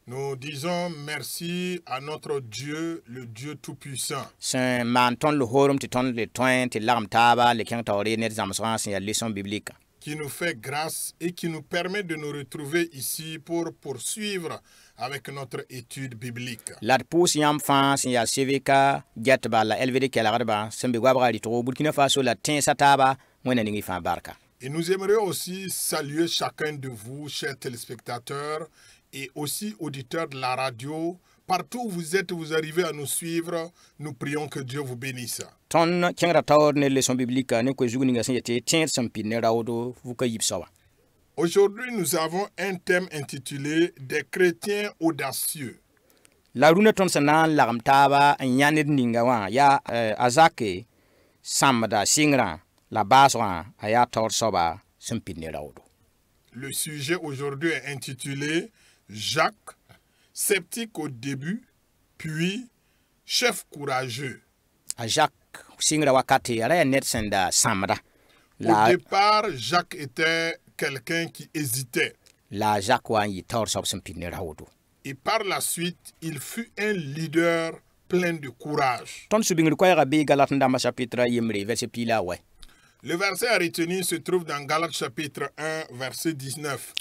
Nous disons merci à notre Dieu, le Dieu Tout-Puissant. Qui nous fait grâce et qui nous permet de nous retrouver ici pour poursuivre avec notre étude biblique. Et nous aimerions aussi saluer chacun de vous, chers téléspectateurs, et aussi auditeurs de la radio. Partout où vous êtes, vous arrivez à nous suivre. Nous prions que Dieu vous bénisse. Aujourd'hui, nous avons un thème intitulé « Des chrétiens audacieux ». Le sujet aujourd'hui est intitulé « Jacques, sceptique au début, puis chef courageux ». Au départ, Jacques était quelqu'un qui hésitait. Et par la suite, il fut un leader plein de courage. Le verset à retenir se trouve dans Galates chapitre 1, verset 19.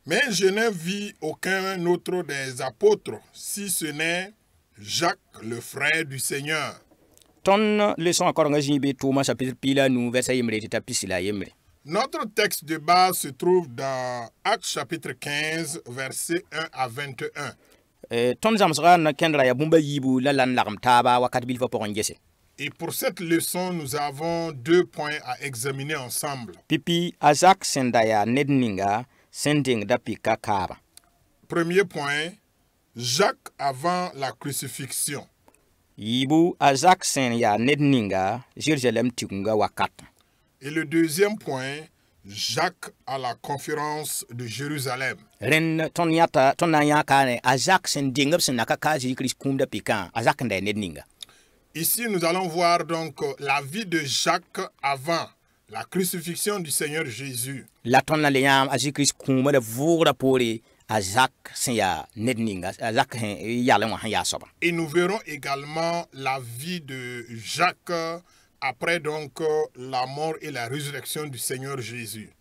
Mais je n'ai vu aucun autre des apôtres, si ce n'est Jacques, le frère du Seigneur. Notre texte de base se trouve dans Actes chapitre 15, versets 1 à 21. Et pour cette leçon, nous avons 2 points à examiner ensemble. Premier point, Jacques avant la crucifixion. Et le deuxième point, Jacques à la conférence de Jérusalem. Ici, nous allons voir donc la vie de Jacques avant la crucifixion du Seigneur Jésus. Et nous verrons également la vie de Jacques après donc la mort et la résurrection du Seigneur Jésus.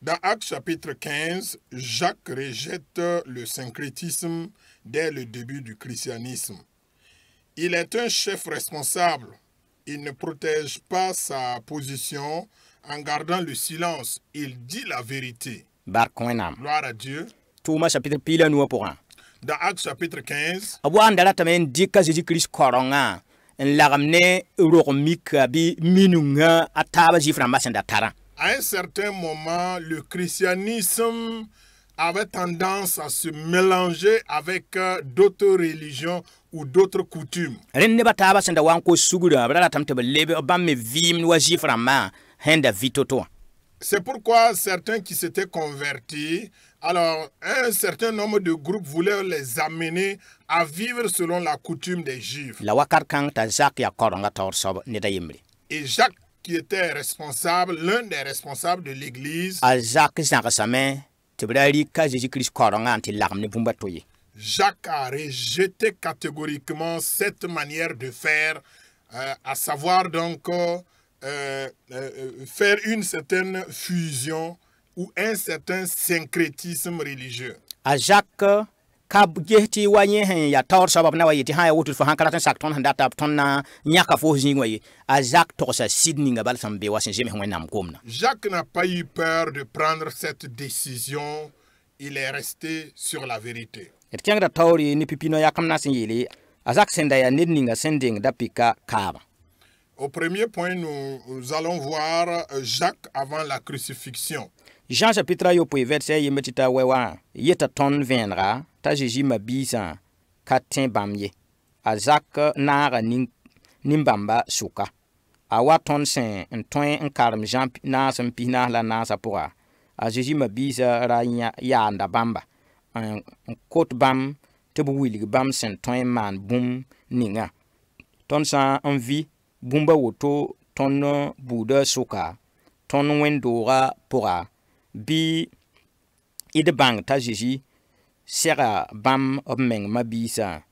Dans Actes chapitre 15, Jacques rejette le syncrétisme dès le début du christianisme. Il est un chef responsable. Il ne protège pas sa position en gardant le silence. Il dit la vérité. Gloire à Dieu. Dans Actes chapitre 15, à un certain moment, le christianisme avait tendance à se mélanger avec d'autres religions ou d'autres coutumes. C'est pourquoi certains qui s'étaient convertis, alors un certain nombre de groupes voulaient les amener à vivre selon la coutume des Juifs. Et Jacques, qui était responsable, l'un des responsables de l'Église, Jacques a rejeté catégoriquement cette manière de faire, à savoir donc faire une certaine fusion ou un certain syncrétisme religieux. Jacques n'a pas eu peur de prendre cette décision. Il est resté sur la vérité. Au premier point, nous allons voir Jacques avant la crucifixion. Jean chapitre verset yetita wewa yeta ton venra ta Jésus mabisa katin bamye a zak naaga nimbamba suka. A wa ton sen n tõe n karem Jean naas n pis naas la naasa pʋga. A Jésus ma biisa ra yaanda bãmba n kot bãmb tɩ b wilg bãmb sẽn tõe n maan bũmb ninga. Tõnd sã n vɩ bũmba woto tõnd buuda sʋka tõnd wẽn-dooga pʋga bɩ d bãng t'a Jésus sɛga bãmb b meng ma biisã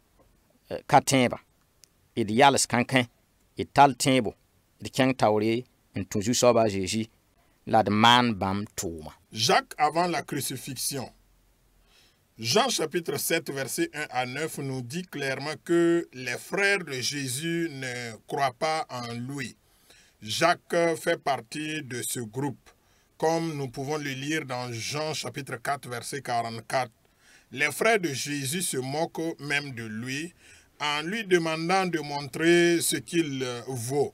ka tẽeba. D yals kãnkẽ d tall tẽebo d kẽng taoore n tũ zu-soaba a Jésus la d maan bãmb tʋʋma. Jacques avant la crucifixion. Jean chapitre 7 verset 1 à 9 nous dit clairement que les frères de Jésus ne croient pas en lui. Jacques fait partie de ce groupe. Comme nous pouvons le lire dans Jean chapitre 4 verset 44. Les frères de Jésus se moquent même de lui en lui demandant de montrer ce qu'il vaut.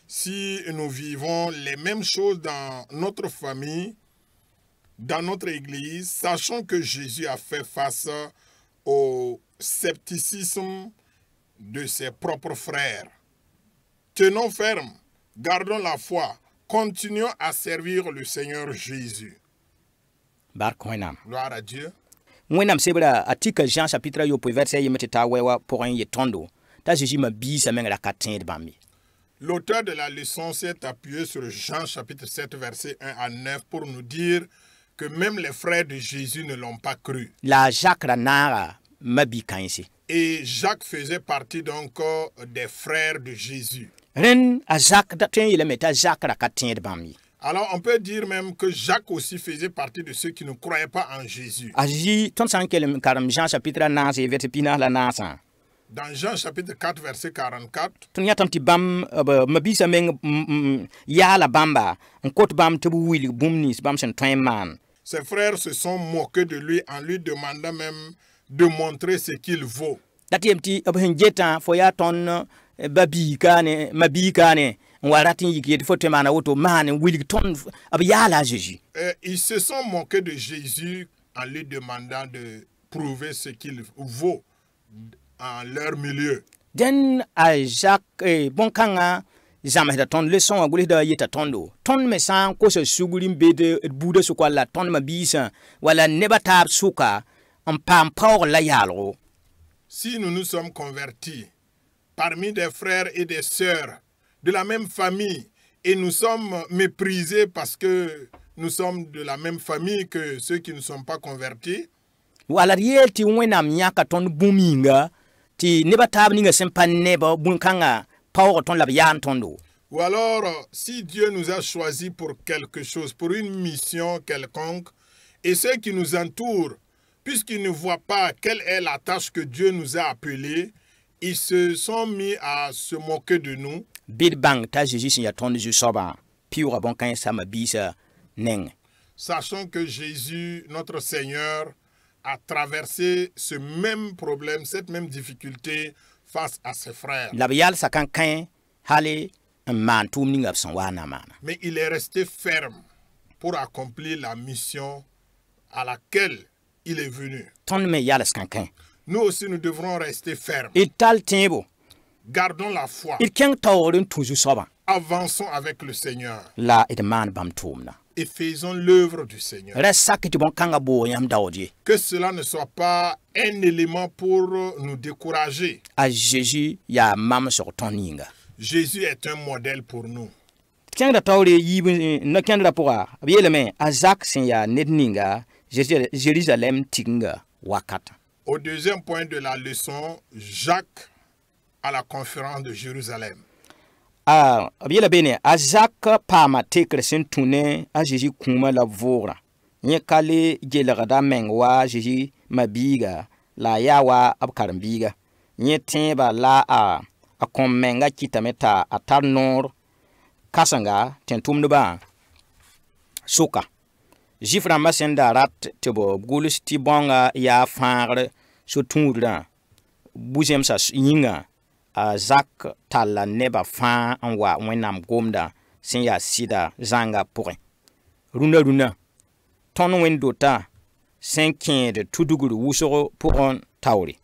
Si nous vivons les mêmes choses dans notre famille, dans notre église, sachons que Jésus a fait face au scepticisme de ses propres frères. Tenons ferme, gardons la foi, continuons à servir le Seigneur Jésus. Gloire à Dieu. Wẽnnaam sebra a tika Jean chapitre yopoe verset yɩme tɩ taa wɛwa pʋgẽ yɩ tõndo t'a Jésus ma biisa meng ra ka tẽed bãmb ye. L'auteur de la leçon s'est appuyé sur Jean chapitre 7 verset 1 à 9 pour nous dire que même les frères de Jésus ne l'ont pas cru. La Jacques ra naaga ma bi kãense. Et Jacques faisait partie donc des frères de Jésus. Ren a Jacques da tõe n yeelame t'a Jacques ra ka tẽed bãmb ye. Alors on peut dire même que Jacques aussi faisait partie de ceux qui ne croyaient pas en Jésus. A Jésus tõnd sã n kelem karem Jean chapitre naas ye verset pinas la naasã. Dans Jean chapitre 4 verset 44, tõnd yãtame tɩ bãmb ma biisa meng yaala bãmba n kot bãmb tɩ b wilg bũmb nins bãmb sẽn tõe n maan. Ses frères se sont moqués de lui en lui demandant même de montrer ce qu'il vaut. Dat yem tɩ b sẽn getã fo yaa tõnd ba-biikaane ma biikaane n wa rat n yik yet fo tõe maana woto maan n wilg tõnd b yaala a Jésus. Ils se sont moqués de Jésus en lui demandant de prouver ce qu'il vaut en leur milieu. Dẽn a Jacques bõn-kãngã zãmsda tõnd leçon wã gʋlsda yeta tõndo. Tõnd me sã n kos sugr n be d buudã sʋk walla tõnd ma biisã walla neba taab sʋka n paam paoogr la yaalgo. Si nous nous sommes convertis parmi des frères et des sœurs de la même famille et nous sommes méprisés parce que nous sommes de la même famille que ceux qui ne sont pas convertis, wala d yeel tɩ wẽnnaam yãka tõnd bũmb yĩnga tɩ neba taab ninga sẽn pa neba bõn-kãngã paoogr tõnd la b yaan tõndo. ou alors si Dieu nous a choisis pour quelque chose, pour une mission quelconque, et ceux qui nous entourent, puisqu'ils ne voient pas quelle est la tâche que Dieu nous a appelée, ils se sont mis à se moquer de nous. Bɩd bãng t'a Jésus sẽn yaa tõnd zu-soabã pɩʋʋga bõn-kãensã ma biisã neng. Sachant que Jésus, notre Seigneur, a traversé ce même problème, cette même difficulté face à ses frères. La b yalsa kãn-kãe hale n maan tʋʋm ninga b sẽn waa na maana. Mais il est resté ferme pour accomplir la mission à laquelle il est venu. Tõnd me yals kãn-kãe. Nous aussi, nous devrons rester fermes. D tall tẽebo. Gardons la foi. D kẽng taoor n tũ zu-soabã. Avançons avec le Seigneur la d maan bãmb tʋʋmda. et faisons l'œuvre du Seigneur. Ra sak tɩ bõn-kãngã boog yãmb daood ye. Que cela ne soit pas un élément pour nous décourager. A Jésus yaa mamsg tõnd yĩnga. Jésus est un modèle pour nous. Kẽngda taoore yiib na kẽndra pʋga b yeelame a Zak sẽn yaa ned ninga Jérusalem tiginga wakat. Au deuxième point de la leçon, Jacques à la conférence de Jérusalem. B yeela beene a Zak paama tekr sẽn tũ ne a Jésus kũuma la vʋʋgra. Yẽ ka le gelgda meng wa Jésus ma-biiga la a yaa wa b karen-biiga. Yẽ tẽeba la a kõm menga kɩtame t'a a tar noor kãsenga tẽn-tʋmdbã sʋka. Zɩf rãmbã sẽn da rat tɩ b gʋls tɩ bãonga yaa fãagr so-tũudrã bu-zẽmsã yĩnga a Zak talla neba fãa n wa Wẽnnaam gomda sẽn yaa sɩda zãnga pʋgẽ. Rũnã tõnd wẽn-dota sẽn kẽed tudgr wʋsg pʋgẽ taoore.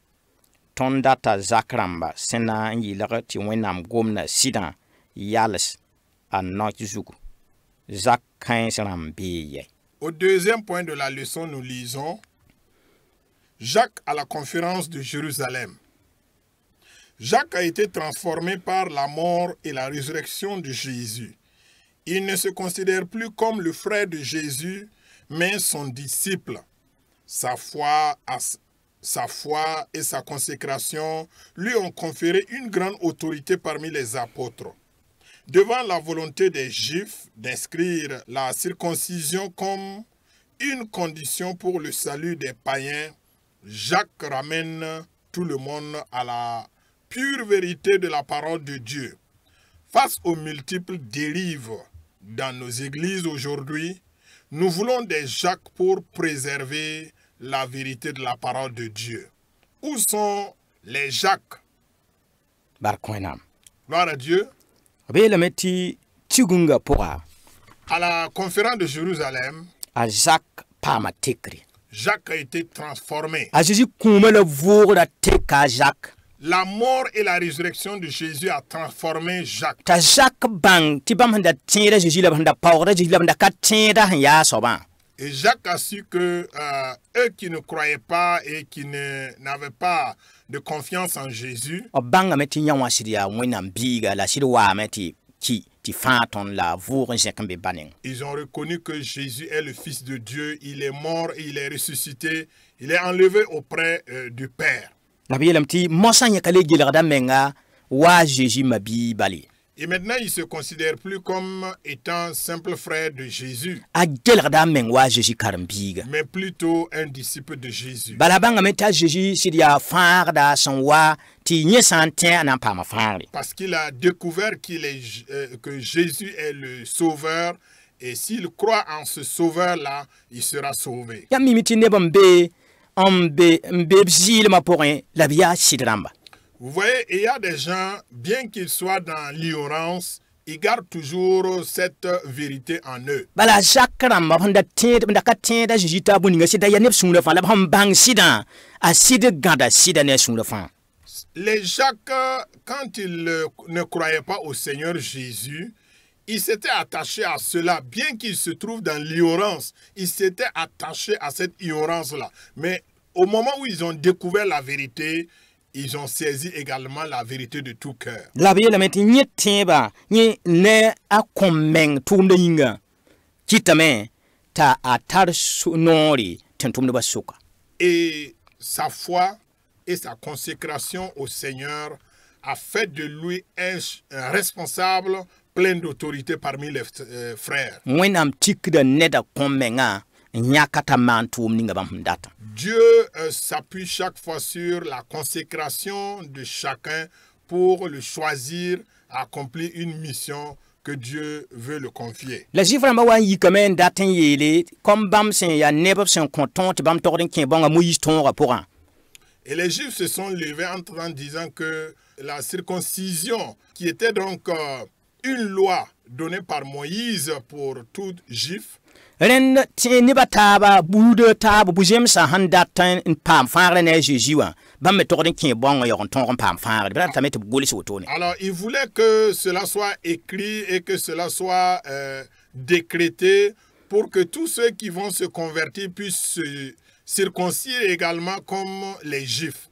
ton data zakramba sena yilare ti wenam gomna sidan yales a not zugu zak 15 rambiye. Au deuxième point de la leçon, nous lisons Jacques à la conférence de Jérusalem. Jacques a été transformé par la mort et la résurrection de Jésus. Il ne se considère plus comme le frère de Jésus, mais son disciple. Sa foi et sa consécration lui ont conféré une grande autorité parmi les apôtres. Devant la volonté des Juifs d'inscrire la circoncision comme une condition pour le salut des païens, Jacques ramène tout le monde à la pure vérité de la parole de Dieu. Face aux multiples dérives dans nos églises aujourd'hui, nous voulons des Jacques pour préserver la vérité de la parole de Dieu. Où sont les Jacques? Gloire à Dieu. À la conférence de Jérusalem, Jacques a été transformé. La mort et la résurrection de Jésus a transformé Jacques. Et Jacques a su que eux qui ne croyaient pas et qui n'avaient pas de confiance en Jésus, ils ont reconnu que Jésus est le Fils de Dieu, il est mort et il est ressuscité, il est enlevé auprès du Père. Et maintenant, il ne se considère plus comme étant simple frère de Jésus, mais plutôt un disciple de Jésus. Parce qu'il a découvert que Jésus est le Sauveur, et s'il croit en ce Sauveur-là, il sera sauvé. Vous voyez, il y a des gens, bien qu'ils soient dans l'ignorance, ils gardent toujours cette vérité en eux. Les Jacques, quand ils ne croyaient pas au Seigneur Jésus, ils s'étaient attachés à cela, bien qu'ils se trouvent dans l'ignorance. Ils s'étaient attachés à cette ignorance-là. Mais au moment où ils ont découvert la vérité, ils ont saisi également la vérité de tout cœur. Et sa foi et sa consécration au Seigneur a fait de lui un responsable plein d'autorité parmi les frères. Dieu s'appuie chaque fois sur la consécration de chacun pour le choisir à accomplir une mission que Dieu veut le confier. Et les Juifs se sont levés en disant que la circoncision, qui était donc une loi donnée par Moïse pour tout Juif, alors il voulait que cela soit écrit et que cela soit décrété pour que tous ceux qui vont se convertir puissent se circoncire également comme les Juifs.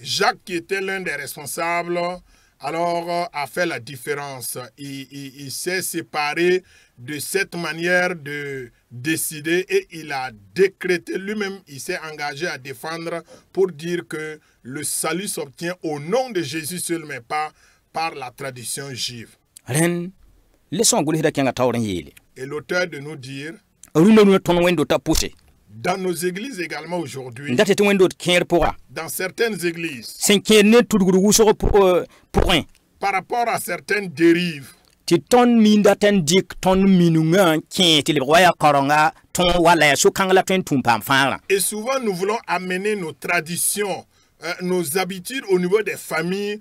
Jacques, qui était l'un des responsables, alors a fait la différence. Il s'est séparé de cette manière de décider et il a décrété lui-même, il s'est engagé à défendre pour dire que le salut s'obtient au nom de Jésus seul, mais pas par la tradition juive. Et l'auteur de nous dire, dans nos églises également aujourd'hui, dans certaines églises, par rapport à certaines dérives, et souvent nous voulons amener nos traditions, nos habitudes au niveau des familles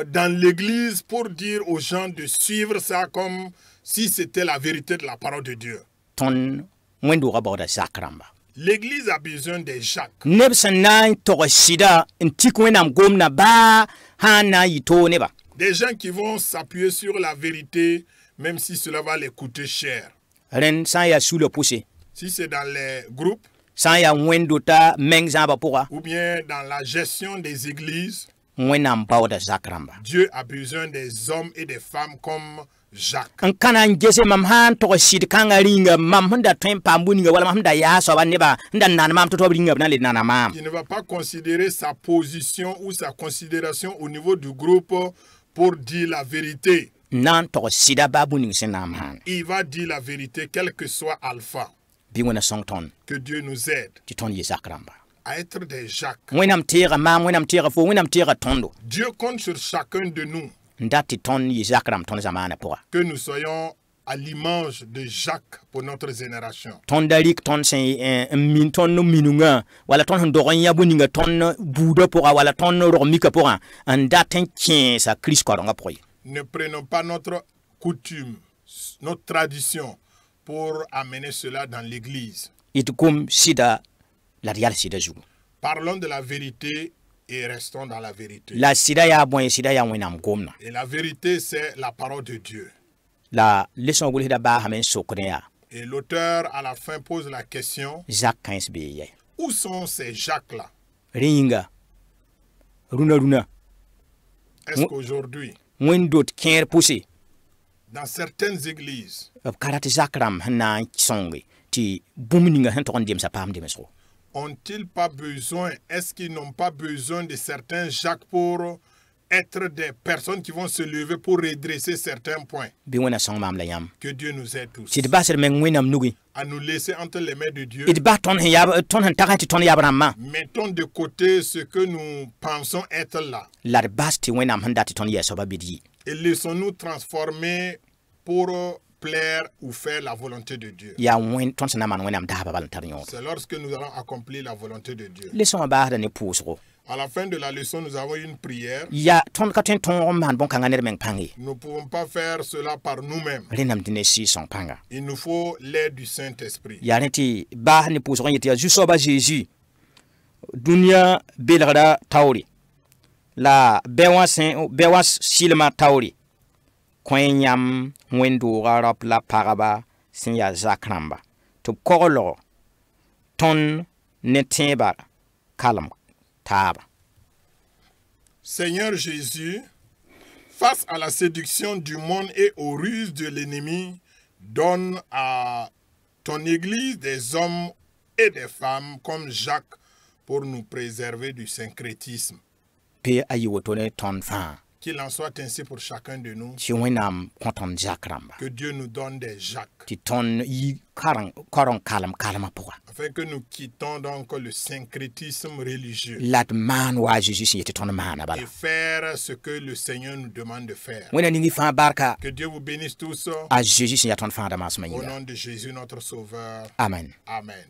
dans l'église pour dire aux gens de suivre ça comme si c'était la vérité de la parole de Dieu. Ton wẽnd-doogã baooda zak rãmba. L'église a besoin des Jacques. Neb sẽn na n tog sɩda n tik wẽnnaam gomdã baa sã n na n yɩ toog neba. Des gens qui vont s'appuyer sur la vérité, même si cela va les coûter cher. Rẽnd sã n yaa sula pʋse, Si c'est dans les groupes, sã n yaa wẽnd-dota meng zãabã pʋga, ou bien dans la gestion des églises, wẽnnaam baooda zak rãmba. Dieu a besoin des hommes et des femmes comme Jacques. N ka na n gese mam sã n tog sɩd kãngã ringa mam sẽn da tõe n paam bu-ninga wala mam sẽn da yaa soaba neba n da nan maam tɩ-toab ringa b na n le nana maam. Il ne va pas considérer sa position ou sa considération au niveau du groupe pour dire la vérité. N na n tog sɩda baa bu-ning sẽn na n maana. Il va dire la vérité, quel que soit Alpha. Bɩ wẽna sõng tõnd Que Dieu nous aide tɩ tõnd yɩ zak rãmba. à être des Jacques. Wẽnnaam teega maam, wẽnnaam teega fo, wẽnnaam teega tõndo. Dieu compte sur chacun de nous N dat tɩ tõnd yɩ zak rãmb tõnd zamaanã pʋga. que nous soyons à l'image de Jacques pour notre génération. Tõnd da rɩk tõnd sẽn n min tõnd minungã wala tõnd sẽn dog n yã bu-ninga tõnd buudã pʋga wala tõnd rog mika pʋgã n dat n kẽesa Kirist koarengã pʋgẽ. Ne prenons pas notre coutume, notre tradition pour amener cela dans l'église. Y tɩ kom sɩda la d yal sɩda zugu. Parlons de la vérité et restons dans la vérité. La sɩda yaa bõe sɩda yaa wẽnnaam gomdã. Et la vérité, c'est la parole de Dieu. La lesõ gʋlsda baasame n sokdẽ yaa Et l'auteur, à la fin, pose la question, zak kãens bee yɛ. où sont ces Jacques-là? Rẽ yĩnga rũnã Est-ce qu'aujourd'hui, wẽnd dot kẽer pʋse dans certaines églises, b ka rat zak rãmb sẽn na n sõnge tɩ bũmb ninga sẽn tog n demsa paam demsgo. ont-ils pas besoin, est-ce qu'ils n'ont pas besoin de certains Jacques pour être des personnes qui vont se lever pour redresser certains points? Bɩ wẽna sõng maam la yãmb Que Dieu nous aide tous tɩ d basd meng wẽnnaam nugi à nous laisser entre les mains de Dieu. d bas tõnd sẽn tagã tɩ tõnd yab rãmbã Mettons de côté ce que nous pensons être là la d bas tɩ wẽnnaam sẽn dat tɩ tõnd yɛa soaba bɩd yɩ. et laissons-nous transformer pour plaire ou faire la volonté de Dieu. Yaa tõnd sẽn na maan wẽnnaam daasba bal n tar yõoda. C'est lorsque nous allons accomplir la volonté de Dieu. Lesõ wã baasda ne pʋʋsgo. À la fin de la leçon, nous avons une prière. Ya tõnd ka tõe n tõog n maan bõn-kãngã ned meng pãng ye. Nous ne pouvons pas faire cela par nous-mêmes. Rẽnnaam tɩ ne sɩɩ-sõng pãnga. Il nous faut l'aide du Saint-Esprit. Yaa rẽ tɩ baas ne pʋʋsg n yetɩ yaa zu-soaba Zeezi dũniyã belgra taoore la bɛ wã sɩlmã taoore kõ yãmb wẽnd-doogã raop la pagba sẽn yaa zak rãmba tɩ b koglg tõnd ne tẽebã kalem taaba. Seigneur Jésus, face à la séduction du monde et aux ruses de l'ennemi, donne à ton Église des hommes et des femmes comme Jacques pour nous préserver du syncrétisme. Pɩ a yɩ woto ne tõnd fãa Qu'il en soit ainsi pour chacun de nous. tɩ wẽnnaam kõ tõnd zak rãmba Que Dieu nous donne des Jacques. tɩ tõnd yɩ kareng kalem-kalemã pʋga Afin que nous quittons donc le syncrétisme religieux. la d maan wa a Zeezi sẽn yetɩ tõnd maana bala. Et faire ce que le Seigneur nous demande de faire. Wẽnna ning y fãa barka Que Dieu vous bénisse tous. a Zeezi sẽn yaa tõnd fãada maasmã Au yĩnga. nom de Jésus notre Sauveur. Amen. Amen.